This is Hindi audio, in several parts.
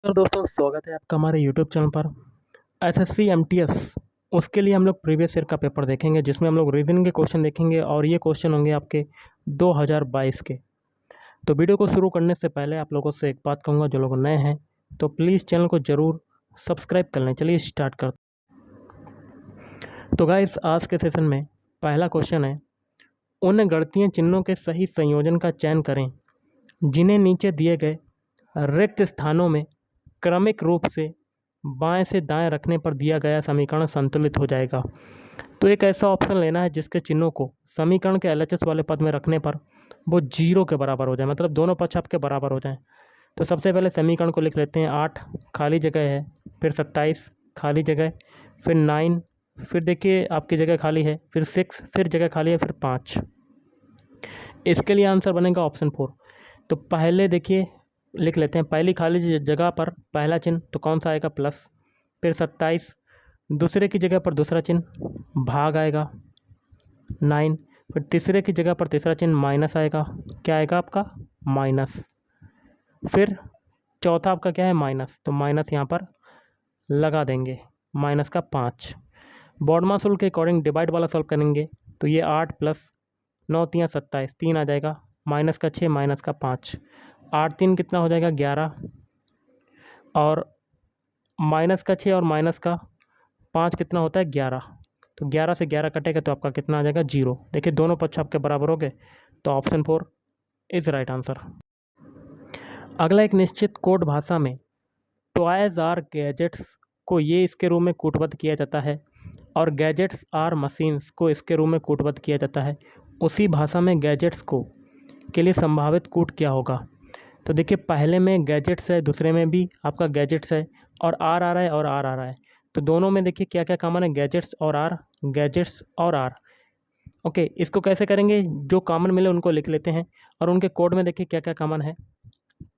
तो दोस्तों स्वागत है आपका हमारे यूट्यूब चैनल पर। एसएससी एमटीएस उसके लिए हम लोग प्रीवियस ईयर का पेपर देखेंगे, जिसमें हम लोग रीजनिंग के क्वेश्चन देखेंगे और ये क्वेश्चन होंगे आपके 2022 के। तो वीडियो को शुरू करने से पहले आप लोगों से एक बात कहूँगा, जो लोग नए हैं तो प्लीज़ चैनल को ज़रूर सब्सक्राइब कर लें। चलिए स्टार्ट कर। तो गाइस, आज के सेशन में पहला क्वेश्चन है, उन गणितीय चिन्हों के सही संयोजन का चयन करें जिन्हें नीचे दिए गए रिक्त स्थानों में क्रमिक रूप से बाएं से दाएं रखने पर दिया गया समीकरण संतुलित हो जाएगा। तो एक ऐसा ऑप्शन लेना है जिसके चिन्हों को समीकरण के एलएचएस वाले पद में रखने पर वो जीरो के बराबर हो जाए, मतलब दोनों पक्ष आपके बराबर हो जाएं। तो सबसे पहले समीकरण को लिख लेते हैं। 8 खाली जगह है, फिर 27 खाली जगह, फिर 9, फिर देखिए आपकी जगह खाली है, फिर 6, फिर जगह खाली है, फिर 5। इसके लिए आंसर बनेगा ऑप्शन 4। तो पहले देखिए लिख लेते हैं, पहली खाली जगह पर पहला चिन्ह तो कौन सा आएगा, प्लस। फिर 27, दूसरे की जगह पर दूसरा चिन्ह भाग आएगा 9। फिर तीसरे की जगह पर तीसरा चिन्ह माइनस आएगा, क्या आएगा आपका, माइनस। फिर चौथा आपका क्या है, माइनस, तो माइनस यहाँ पर लगा देंगे, माइनस का 5। बॉडमास रूल के अकॉर्डिंग डिवाइड वाला सॉल्व करेंगे तो ये 8 प्लस 9 3 27, 3 आ जाएगा, माइनस का 6 माइनस का 5, 8 3 कितना हो जाएगा, 11, और माइनस का 6 और माइनस का 5 कितना होता है, 11। तो 11 से 11 कटेगा तो आपका कितना आ जाएगा, 0। देखिए दोनों पक्ष आपके बराबर हो गए, तो ऑप्शन 4 इज राइट आंसर। अगला, एक निश्चित कोड भाषा में टॉयज आर गैजेट्स को ये इसके रूप में कूटबद्ध किया जाता है और गैजेट्स आर मशीन्स को इसके रूप में कूटबद्ध किया जाता है। उसी भाषा में गैजेट्स को के लिए संभावित कूट क्या होगा। तो देखिए पहले में गैजेट्स है, दूसरे में भी आपका गैजेट्स है, और आर आ रहा है और आर आ रहा है। तो दोनों में देखिए क्या क्या कॉमन है, गैजेट्स और आर, गैजेट्स और आर। ओके, इसको कैसे करेंगे, जो कॉमन मिले उनको लिख लेते हैं, और उनके कोड में देखिए क्या क्या कॉमन है।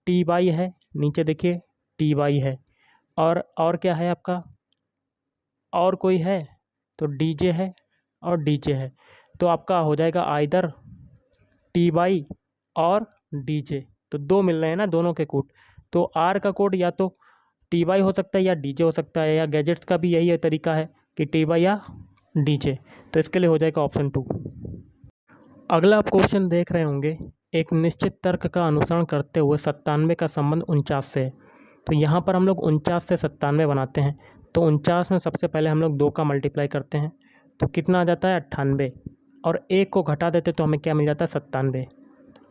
टी वाई है, नीचे देखिए टी वाई है, और क्या है आपका, और कोई है तो डीजे है और डीजे है। तो आपका हो जाएगा आइदर टी वाई और डीजे। तो दो मिल रहे हैं ना दोनों के कोड। तो आर का कोड या तो टी वाई हो सकता है या डीजे हो सकता है, या गैजेट्स का भी यही तरीका है कि टी वाई या डीजे। तो इसके लिए हो जाएगा ऑप्शन 2। अगला आप क्वेश्चन देख रहे होंगे, एक निश्चित तर्क का अनुसरण करते हुए 97 का संबंध 49 से है। तो यहाँ पर हम लोग 49 से 97 बनाते हैं। तो 49 में सबसे पहले हम लोग 2 का मल्टीप्लाई करते हैं तो कितना आ जाता है, 98, और 1 को घटा देते तो हमें क्या मिल जाता है, 97।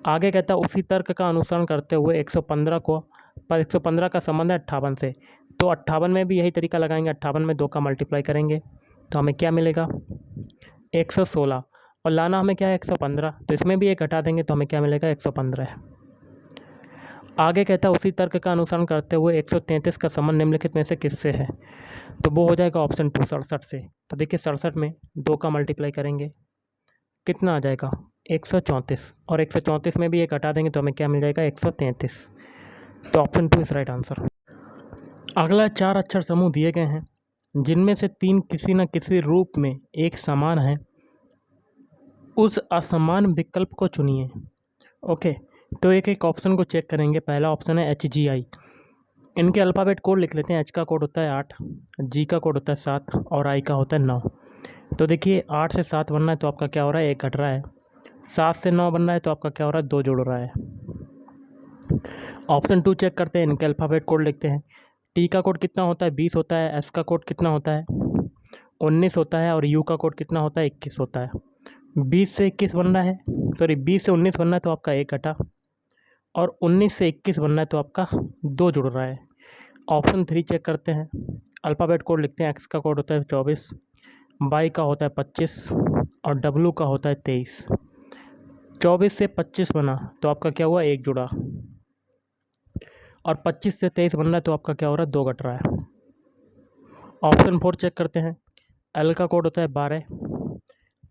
आगे कहता है उसी तर्क का अनुसरण करते हुए 115 का संबंध है 58 से। तो 58 में भी यही तरीका लगाएंगे, 58 में 2 का मल्टीप्लाई करेंगे तो हमें क्या मिलेगा, 116, और लाना हमें क्या है, 115। तो इसमें भी 1 घटा देंगे तो हमें क्या मिलेगा, 115 है। आगे कहता है उसी तर्क का अनुसरण करते हुए 133 का संबंध निम्नलिखित में से किससे है। तो वो हो जाएगा ऑप्शन 2, 67 से। तो देखिए 67 में 2 का मल्टीप्लाई करेंगे कितना आ जाएगा, 134, और 134 में भी 1 घटा देंगे तो हमें क्या मिल जाएगा, 133। तो ऑप्शन 2 इज राइट आंसर। अगला, 4 अक्षर समूह दिए गए हैं जिनमें से 3 किसी न किसी रूप में एक समान है, उस असमान विकल्प को चुनिए। ओके, तो एक एक ऑप्शन को चेक करेंगे। पहला ऑप्शन है HGI। इनके अल्फ़ाबेट कोड लिख लेते हैं। H का कोड होता है 8, G का कोड होता है 7, और I का होता है 9। तो देखिए 8 से 7 बनना है तो आपका क्या हो रहा है, 1 घट रहा है। 7 से 9 बनना है तो आपका क्या हो रहा है, 2 जुड़ रहा है। ऑप्शन 2 चेक करते हैं, इनके अल्फ़ाबेट कोड लिखते हैं। T का कोड कितना होता है, 20 होता है। S का कोड कितना होता है, 19 होता है। और U का कोड कितना होता है, 21 होता है। 20 से 21 बनना है, सॉरी 20 से 19 बनना है तो आपका 1 घटा, और 19 से 21 बनना है तो आपका 2 जुड़ रहा है। ऑप्शन 3 चेक करते हैं, अल्फ़ाबेट कोड लिखते हैं। X का कोड होता है 24, Y का होता है 25, और W का होता है 23। 24 से 25 बना तो आपका क्या हुआ, 1 जुड़ा, और 25 से 23 बनना है तो आपका क्या हो रहा है, 2 घट रहा है। ऑप्शन 4 चेक करते हैं, L का कोड होता है 12,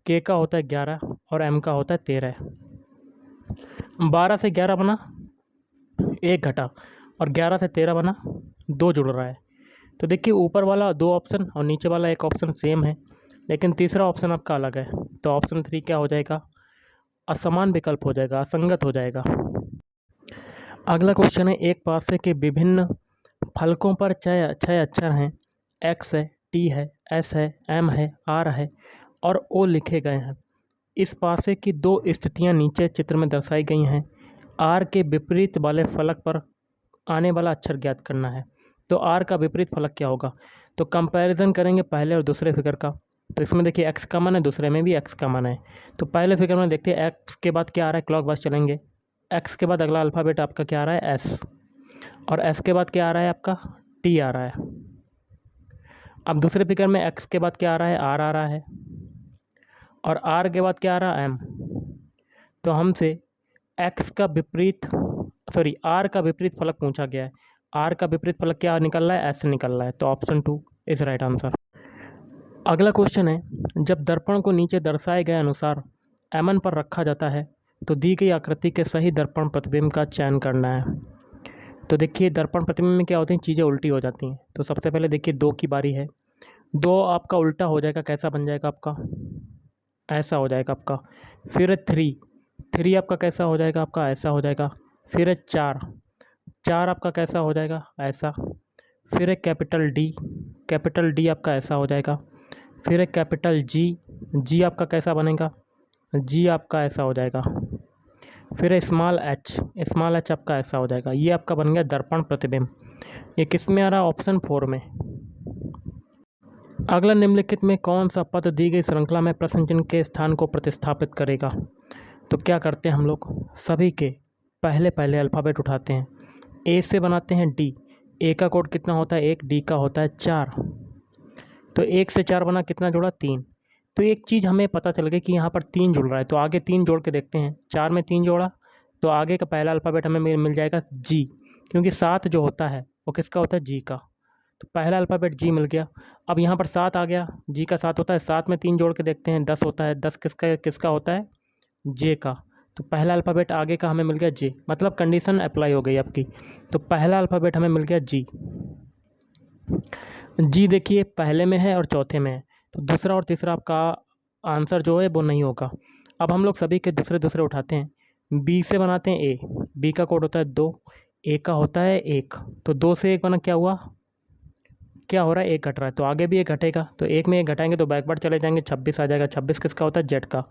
K का होता है 11, और M का होता है 13। 12 से 11 बना, 1 घटा, और 11 से 13 बना, 2 जुड़ रहा है। तो देखिए ऊपर वाला 2 ऑप्शन और नीचे वाला 1 ऑप्शन सेम है, लेकिन तीसरा ऑप्शन आपका अलग है। तो ऑप्शन 3 क्या हो जाएगा, असमान विकल्प हो जाएगा, असंगत हो जाएगा। अगला क्वेश्चन है, एक पासे के विभिन्न फलकों पर छः छः अक्षर हैं, एक्स है, टी है, एस है, एम है, आर है और ओ लिखे गए हैं। इस पासे की दो स्थितियां नीचे चित्र में दर्शाई गई हैं। आर के विपरीत वाले फलक पर आने वाला अक्षर ज्ञात करना है। तो आर का विपरीत फलक क्या होगा? तो कंपैरिजन करेंगे पहले और दूसरे फिगर का। तो इसमें देखिए एक्स का मान है, दूसरे में भी एक्स का मान है। तो पहले फिगर में देखते हैं एक्स के बाद क्या आ रहा है, क्लॉक वाइज चलेंगे। एक्स के बाद अगला अल्फ़ाबेट आपका क्या आ रहा है, एस, और एस के बाद क्या आ रहा है आपका, टी आ रहा है। अब दूसरे फिगर में एक्स के बाद क्या आ रहा है, आर आ रहा है, और आर के बाद क्या आ रहा है, एम। तो हमसे एक्स का विपरीत आर का विपरीत फलक पूछा गया है। आर का विपरीत फलक क्या निकल रहा है, एस निकल रहा है। तो ऑप्शन 2 इज राइट आंसर। अगला क्वेश्चन है, जब दर्पण को नीचे दर्शाए गए अनुसार एमन पर रखा जाता है तो दी गई आकृति के सही दर्पण प्रतिबिंब का चयन करना है। तो देखिए दर्पण प्रतिबिंब में क्या होती हैं, चीज़ें उल्टी हो जाती हैं। तो सबसे पहले देखिए 2 की बारी है, 2 आपका उल्टा हो जाएगा, कैसा बन जाएगा आपका, ऐसा हो जाएगा आपका। फिर 3 आपका कैसा हो जाएगा आपका, ऐसा हो जाएगा। फिर 4 आपका कैसा हो जाएगा, ऐसा। फिर एक कैपिटल डी आपका ऐसा हो जाएगा। फिर एक कैपिटल जी आपका कैसा बनेगा, जी आपका ऐसा हो जाएगा। फिर स्मॉल एच आपका ऐसा हो जाएगा। ये आपका बन गया दर्पण प्रतिबिंब। ये किस में आ रहा है, ऑप्शन 4 में। अगला निम्नलिखित में कौन सा पद दी गई श्रृंखला में प्रश्न चिन्ह के स्थान को प्रतिस्थापित करेगा? तो क्या करते हैं हम लोग, सभी के पहले पहले अल्फ़ाबेट उठाते हैं। ए से बनाते हैं डी। ए का कोड कितना होता है, 1, डी का होता है 4। तो 1 से 4 बना, कितना जुड़ा, 3। तो एक चीज़ हमें पता चल गई कि यहाँ पर 3 जुड़ रहा है, तो आगे 3 जोड़ के देखते हैं। 4 में 3 जोड़ा तो आगे का पहला अल्फ़ाबेट हमें मिल जाएगा जी, क्योंकि 7 जो होता है वो किसका होता है, जी का। तो पहला अल्फ़ाबेट जी मिल गया। अब यहाँ पर 7 आ गया, जी का 7 होता है। 7 में 3 जोड़ के देखते हैं, 10 होता है। 10 किसका होता है, जे का। तो पहला अल्फ़ाबेट आगे का हमें मिल गया जे, मतलब कंडीशन अप्लाई हो गई आपकी। तो पहला अल्फ़ाबेट हमें मिल गया जी। जी देखिए पहले में है और चौथे में है, तो दूसरा और तीसरा आपका आंसर जो है वो नहीं होगा। अब हम लोग सभी के दूसरे उठाते हैं। बी से बनाते हैं ए। बी का कोड होता है 2, ए का होता है 1। तो 2 से 1 बना, क्या हुआ, क्या हो रहा है, 1 घट रहा है। तो आगे भी 1 घटेगा, तो 1 में 1 घटाएंगे तो बैकवर्ड चले जाएंगे, 26 आ जाएगा। 26 किसका होता है, जेड का।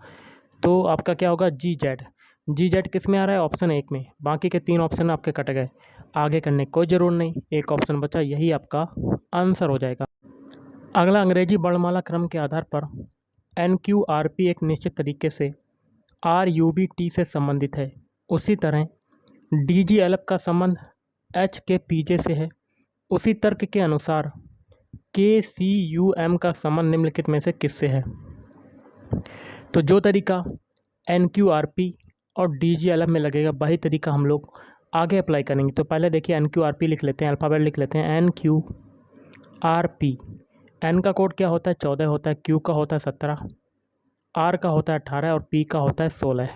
तो आपका क्या होगा, जी जेड किस में आ रहा है, ऑप्शन 1 में। बाकी के 3 ऑप्शन आपके कट गए, आगे करने की कोई ज़रूर नहीं, एक ऑप्शन बचा, यही आपका आंसर हो जाएगा। अगला, अंग्रेजी वर्णमाला क्रम के आधार पर NQRP एक निश्चित तरीके से RUBT से संबंधित है। उसी तरह DGLF का संबंध HKPJ से है। उसी तर्क के अनुसार KCUM का संबंध निम्नलिखित में से किससे है? तो जो तरीका NQRP और DGLF में लगेगा वही तरीका हम लोग आगे अप्लाई करेंगे। तो पहले देखिए NQRP लिख लेते हैं, अल्फ़ाबेट लिख लेते हैं NQRP। N का कोड क्या होता है, 14 होता है। Q का होता है 17, R का होता है 18 और P का होता है 16।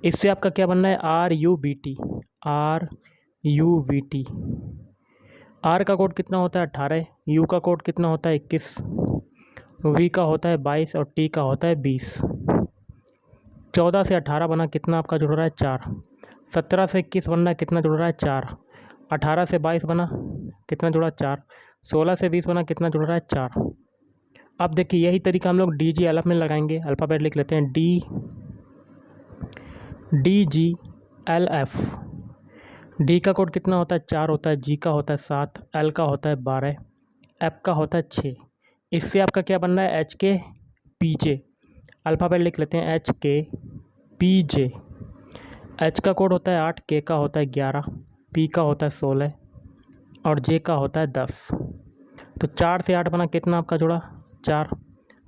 इससे आपका क्या बनना है, RUBT। R का कोड कितना होता है, 18। U का कोड कितना होता है, 21। V का होता है 22 और T का होता है 20। 14 से 18 बना, कितना आपका जुड़ रहा है, 4। 17 से 21 बनना, कितना जुड़ रहा है, 4। 18 से 22 बना, कितना जुड़ा, 4। 16 से 20 बना, कितना जुड़ रहा है, 4। अब देखिए यही तरीका हम लोग DGLF में लगाएंगे। अल्फ़ाबेट लिख लेते हैं DGLF। D का कोड कितना होता है, 4 होता है। G का होता है 7, L का होता है 12, F का होता है 6। इससे आपका क्या बन रहा है, HKPJ। अल्फ़ाबेट लिख लेते हैं HKPJ। H का कोड होता है 8, K का होता है 11, P का होता है 16 और J का होता है 10। तो 4 से 8 बना, कितना आपका जुड़ा, 4।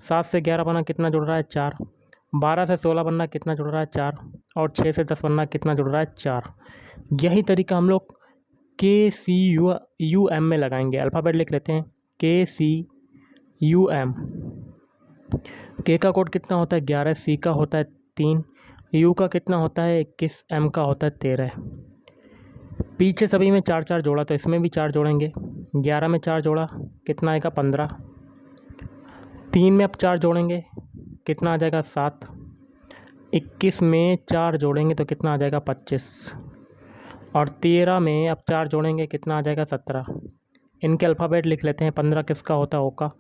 7 से 11 बना, कितना जुड़ रहा है, 4। 12 से 16 बनना, कितना जुड़ रहा है, 4। और 6 से 10 बनना, कितना जुड़ रहा है, 4। यही तरीका हम लोग KCUM में लगाएंगे। अल्फ़ाबेट लिख लेते हैं KCUM। K का कोड कितना होता है, 11। C का होता है 3। U का कितना होता है, 21। M का होता है 13। पीछे सभी में 4 4 जोड़ा, तो इसमें भी 4 जोड़ेंगे। 11 में 4 जोड़ा, कितना आएगा, 15। 3 में अब 4 जोड़ेंगे, कितना आ जाएगा, 7। 21 में 4 जोड़ेंगे तो कितना आ जाएगा, 25। और 13 में अब 4 जोड़ेंगे कितना आ जाएगा 17। इनके अल्फ़ाबेट लिख लेते हैं। 15 किसका होता है? ओ का।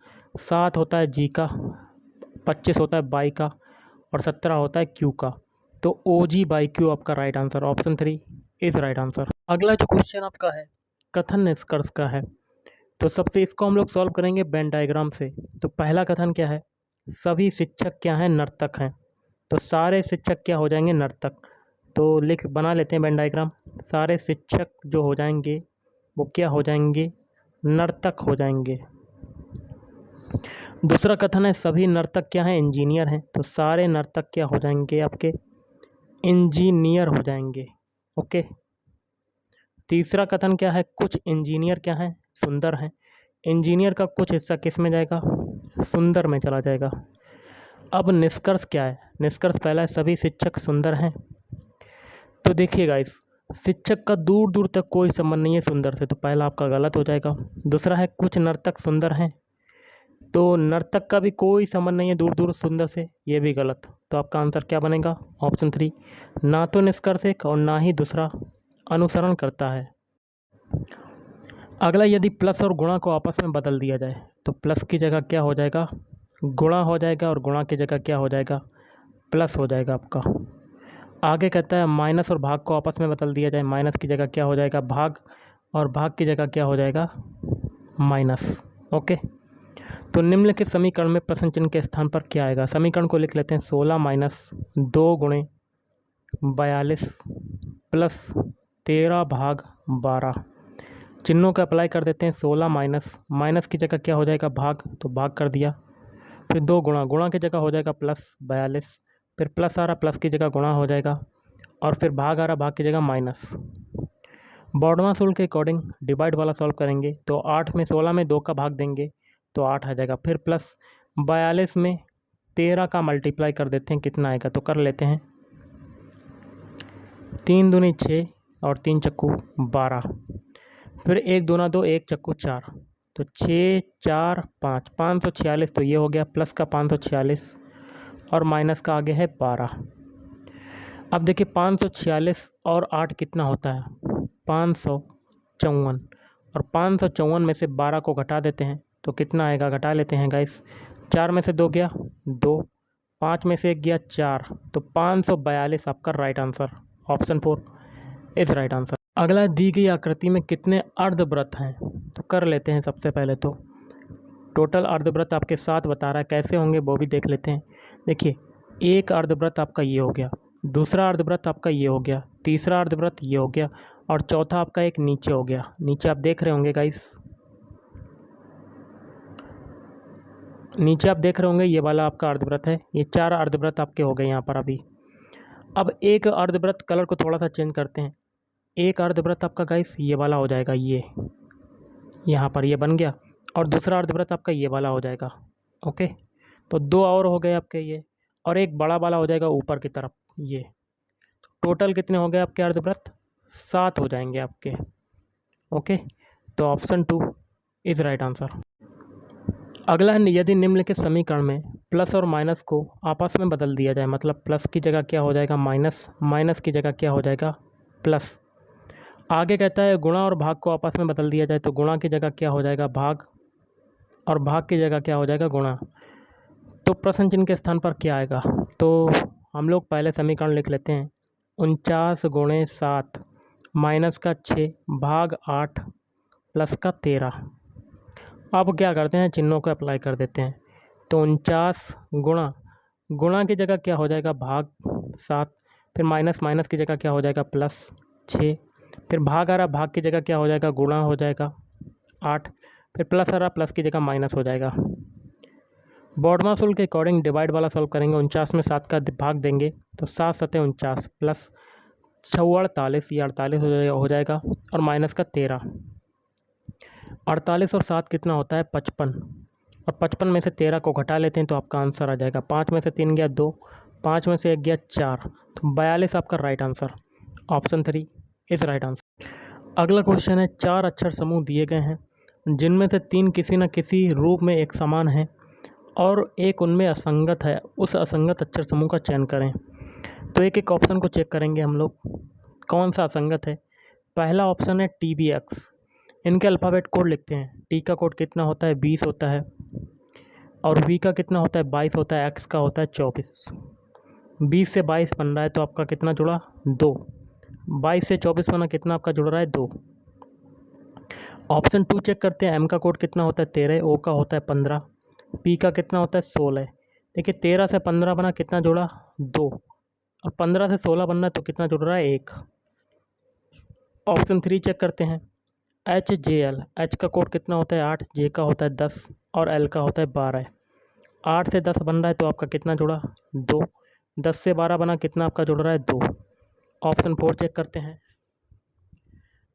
7 होता है जी का। 25 होता है बाई का। और 17 होता है क्यू का। तो ओ जी बाई क्यू आपका right answer, option 3 is right answer. अगला जो क्वेश्चन आपका है कथन निष्कर्ष का है। तो सबसे इसको हम लोग सॉल्व करेंगे वेन डायग्राम से। तो पहला कथन क्या है? सभी शिक्षक क्या हैं? नर्तक हैं। तो सारे शिक्षक क्या हो जाएंगे? नर्तक। तो बना लेते हैं वेन डायग्राम। सारे शिक्षक जो हो जाएंगे वो क्या हो जाएंगे? नर्तक हो जाएंगे। दूसरा कथन है सभी नर्तक क्या हैं? इंजीनियर हैं। तो सारे नर्तक क्या हो जाएंगे? आपके इंजीनियर हो जाएंगे। ओके। तीसरा कथन क्या है? कुछ इंजीनियर क्या हैं? सुंदर हैं। इंजीनियर का कुछ हिस्सा किस में जाएगा? सुंदर में चला जाएगा। अब निष्कर्ष क्या है? निष्कर्ष पहला है सभी शिक्षक सुंदर हैं। तो देखिए गाइस, शिक्षक का दूर दूर तक कोई संबंध नहीं है सुंदर से, तो पहला आपका गलत हो जाएगा। दूसरा है कुछ नर्तक सुंदर हैं। तो नर्तक का भी कोई संबंध नहीं है दूर दूर सुंदर से, ये भी गलत। तो आपका आंसर क्या बनेगा? ऑप्शन 3। ना तो निष्कर्ष एक और ना ही दूसरा अनुसरण करता है। अगला, यदि प्लस और गुणा को आपस में बदल दिया जाए तो प्लस की जगह क्या हो जाएगा? गुणा हो जाएगा। और गुणा की जगह क्या हो जाएगा? प्लस हो जाएगा आपका। आगे कहता है माइनस और भाग को आपस में बदल दिया जाए, माइनस की जगह क्या हो जाएगा? भाग। और भाग की जगह क्या हो जाएगा? माइनस। ओके। तो निम्नलिखित समीकरण में प्रश्न चिन्ह के स्थान पर क्या आएगा? समीकरण को लिख लेते हैं। 16 माइनस 2 गुणे 42 प्लस 13 भाग 12। चिन्हों का अप्लाई कर देते हैं। 16 माइनस की जगह क्या हो जाएगा? भाग, तो भाग कर दिया। फिर 2 गुणा की जगह हो जाएगा प्लस 42। फिर प्लस आ रहा, प्लस की जगह गुणा हो जाएगा। और फिर भाग आ रहा, भाग की जगह माइनस। बॉर्डमास रूल के अकॉर्डिंग डिवाइड वाला सॉल्व करेंगे तो 8 में 16 में 2 का भाग देंगे तो 8 आ जाएगा। फिर प्लस 42 में 13 का मल्टीप्लाई कर देते हैं, कितना आएगा? तो कर लेते हैं। 3 दूनी 6 और 3 चक्कू 12। फिर 1 दूना 2, 1 चक्कू 4। तो 6 4 5 546। तो ये हो गया प्लस का 546 और माइनस का आगे है 12। अब देखिए 546 और 8 कितना होता है? 554। और 554 में से 12 को घटा देते हैं तो कितना आएगा? घटा लेते हैं गाइस। 4 में से 2 गया 2, 5 में से 1 गया 4। तो 542 आपका right answer, option 4 is right answer. अगला, दी गई आकृति में कितने अर्धवृत्त हैं? तो कर लेते हैं। सबसे पहले तो टोटल अर्धवृत्त आपके 7 बता रहा है, कैसे होंगे वो भी देख लेते हैं। देखिए, एक अर्धवृत्त आपका ये हो गया, दूसरा अर्धवृत्त आपका ये हो गया, तीसरा अर्धवृत्त ये हो गया और चौथा आपका एक नीचे हो गया। नीचे आप देख रहे होंगे गाइस, नीचे आप देख रहे होंगे ये वाला आपका अर्धवृत्त है। ये 4 अर्धवृत्त आपके हो गए यहाँ पर अभी। अब एक अर्धवृत्त कलर को थोड़ा सा चेंज करते हैं। एक अर्धवृत्त आपका गाइस ये वाला हो जाएगा, ये यहाँ पर ये बन गया। और दूसरा अर्धवृत्त आपका ये वाला हो जाएगा। ओके, तो 2 और हो गए आपके ये, और एक बड़ा वाला हो जाएगा ऊपर की तरफ ये। टोटल कितने हो गए आपके अर्धवृत्त? 7 हो जाएंगे आपके। ओके, तो ऑप्शन 2 इज राइट आंसर। अगला है, यदि निम्नलिखित समीकरण में प्लस और माइनस को आपस में बदल दिया जाए, मतलब प्लस की जगह क्या हो जाएगा? माइनस, माइनस की जगह क्या हो जाएगा? प्लस। आगे कहता है गुणा और भाग को आपस में बदल दिया जाए तो गुणा की जगह क्या हो जाएगा? भाग। और भाग की जगह क्या हो जाएगा? गुणा। तो प्रश्न चिन्ह के स्थान पर क्या आएगा? तो हम लोग पहले समीकरण लिख लेते हैं। 49 गुणे 7 माइनस का 6 भाग 8 प्लस का 13। अब क्या करते हैं? चिन्हों को अप्लाई कर देते हैं। तो 49 गुणा की जगह क्या हो जाएगा? भाग 7। फिर माइनस की जगह क्या हो जाएगा? प्लस 6। फिर भाग आ रहा, भाग की जगह क्या हो जाएगा? गुणा हो जाएगा 8। फिर प्लस आ रहा, प्लस की जगह माइनस हो जाएगा। बॉर्डमास रूल के अकॉर्डिंग डिवाइड वाला सॉल्व करेंगे। 49 में 7 का भाग देंगे तो 7 7 49 प्लस 6 48, ये 48 हो जाएगा और माइनस का 13। 48 और 7 कितना होता है? 55। और 55 में से 13 को घटा लेते हैं तो आपका आंसर आ जाएगा। 5 में से 3 गया 2, 5 में से 1 गया 4। तो 42 आपका right answer, option 3 is right answer. अगला क्वेश्चन है, 4 अक्षर समूह दिए गए हैं जिनमें से 3 किसी न किसी रूप में एक समान है और एक उनमें असंगत है। उस असंगत अक्षर समूह का चयन करें। तो एक एक ऑप्शन को चेक करेंगे हम लोग, कौन सा असंगत है। पहला ऑप्शन है TBX। इनके अल्फ़ाबेट कोड लिखते हैं। T का कोड कितना होता है? 20 होता है। और V का कितना होता है? 22 होता है। X का होता है 24। 20 से 22 बन रहा है तो आपका कितना जुड़ा? 2। 22 से 24 बना, कितना आपका जुड़ रहा है? 2। ऑप्शन 2 चेक करते हैं। M का कोड कितना होता है? 13। O का होता है 15। P का कितना होता है? 16। देखिए 13 से 15 बना, कितना जुड़ा? 2। और 15 से 16 बनना है तो कितना जुड़ रहा है? 1। ऑप्शन 3 चेक करते हैं। HJL। H का कोड कितना होता है? 8। J का होता है 10 और L का होता है 12। 8 से 10 बन रहा है तो आपका कितना जुड़ा? 2। 10 से 12 बना, कितना आपका जुड़ रहा है? 2। ऑप्शन 4 चेक करते हैं।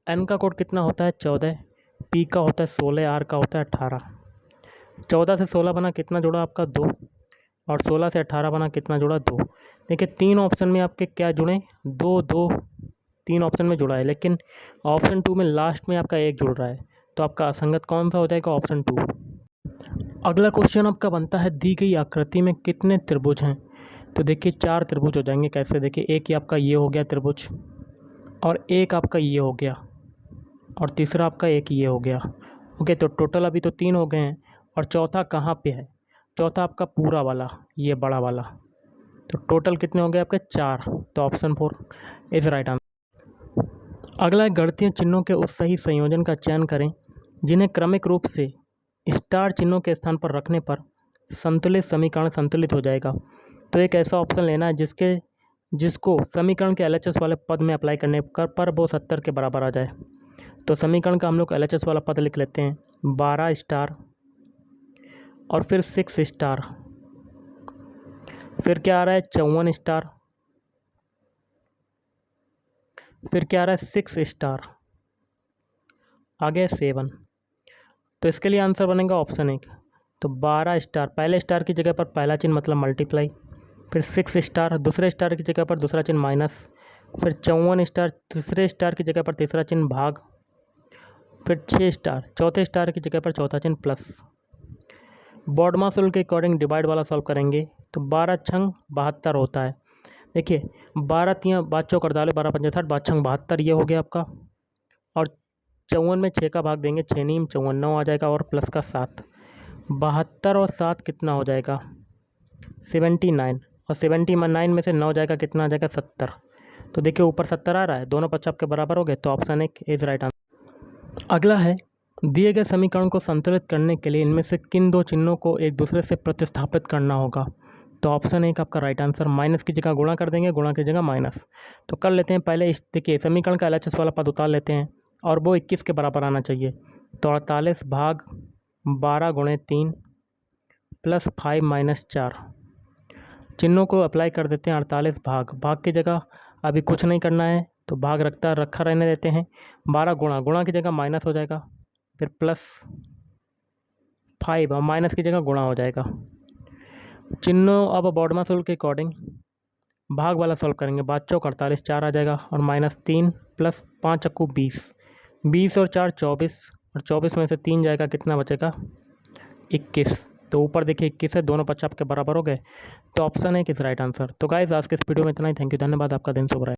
N का कोड कितना होता है? 14। P का होता है 16। R का होता है 18। 14 से 16 बना, कितना जुड़ा आपका? 2। और 16 से 18 बना, कितना जुड़ा? 2। देखिए 3 ऑप्शन में आपके क्या जुड़े? 2 2 3 ऑप्शन में जुड़ा है, लेकिन ऑप्शन 2 में लास्ट में आपका 1 जुड़ रहा है, तो आपका असंगत कौन सा हो जाएगा? ऑप्शन 2। अगला क्वेश्चन आपका बनता है, दी गई आकृति में कितने त्रिभुज हैं? तो देखिए 4 त्रिभुज हो जाएंगे। कैसे? देखिए एक ही आपका ये हो गया त्रिभुज, और एक आपका ये हो गया, और तीसरा आपका एक ये हो गया। ओके, तो टोटल अभी तो 3 हो गए हैं। और चौथा कहाँ पे है? चौथा आपका पूरा वाला, ये बड़ा वाला। तो टोटल कितने हो गए आपके? 4। तो ऑप्शन 4 इज राइट आंसर। अगला है, गणितीय चिन्हों के उस सही संयोजन का चयन करें जिन्हें क्रमिक रूप से स्टार चिन्हों के स्थान पर रखने पर संतुलित समीकरण संतुलित हो जाएगा। तो एक ऐसा ऑप्शन लेना है जिसको समीकरण के LHS वाले पद में अप्लाई करने पर वो 70 के बराबर आ जाए। तो समीकरण का हम लोग LHS वाला पद लिख लेते हैं, 12 स्टार और फिर 6 स्टार, फिर क्या आ रहा है? 54 स्टार, फिर क्या आ रहा है? 6 स्टार, आगे 7। तो इसके लिए आंसर बनेगा ऑप्शन 1। तो 12 स्टार, पहले स्टार की जगह पर पहला चिन्ह मतलब मल्टीप्लाई, फिर 6 स्टार दूसरे स्टार की जगह पर दूसरा चिन्ह माइनस, फिर 54 स्टार तीसरे स्टार की जगह पर तीसरा चिन्ह भाग, फिर 6 स्टार चौथे स्टार की जगह पर चौथा चिन्ह प्लस। बॉडमास रूल के अकॉर्डिंग डिवाइड वाला सॉल्व करेंगे तो 12 छंग 72 होता है। देखिए 12 तियाँ 5 चौक 48, 12 पंजे 60, 5 छंग 72, ये हो गया आपका। और 54 में 6 का भाग देंगे, 6 नीम 54, 9 आ जाएगा, और प्लस का 7। 72 और 7 कितना हो जाएगा? 79। और 79 में से 9 जाएगा, कितना आ जाएगा? 70। तो देखिए ऊपर 70 आ रहा है, दोनों पक्ष आपके बराबर हो गए, तो ऑप्शन 1 इज राइट आंसर। अगला है, दिए गए समीकरण को संतुलित करने के लिए इनमें से किन 2 चिन्हों को एक दूसरे से प्रतिस्थापित करना होगा? तो ऑप्शन 1 आपका राइट आंसर। माइनस की जगह गुणा कर देंगे, गुणा की जगह माइनस। तो कर लेते हैं पहले देखिए समीकरण का LHS वाला पद उतार लेते हैं, और वो 21 के बराबर आना चाहिए। तो 48 भाग 12 गुणे 3 प्लस 5 माइनस 4। चिन्हों को अप्लाई कर देते हैं। 48 भाग की जगह अभी कुछ नहीं करना है, तो भाग रखा रहने देते हैं। 12 गुणा की जगह माइनस हो जाएगा, फिर प्लस 5 और माइनस की जगह गुणा हो जाएगा। चिन्हों अब बॉडमास रूल के अकॉर्डिंग भाग वाला सॉल्व करेंगे। 5 चौक 48, 4 आ जाएगा, और माइनस 3 प्लस 5 चक्कू 20, 20 और 4 24, और 24 में से 3 जाएगा, कितना बचेगा? 21। तो ऊपर देखिए 21 है, दोनों पक्ष आपके बराबर हो गए, तो ऑप्शन 1 इज राइट आंसर। तो गाइस आज के इस वीडियो में इतना ही। थैंक यू, धन्यवाद, आपका दिन शुभ रहे।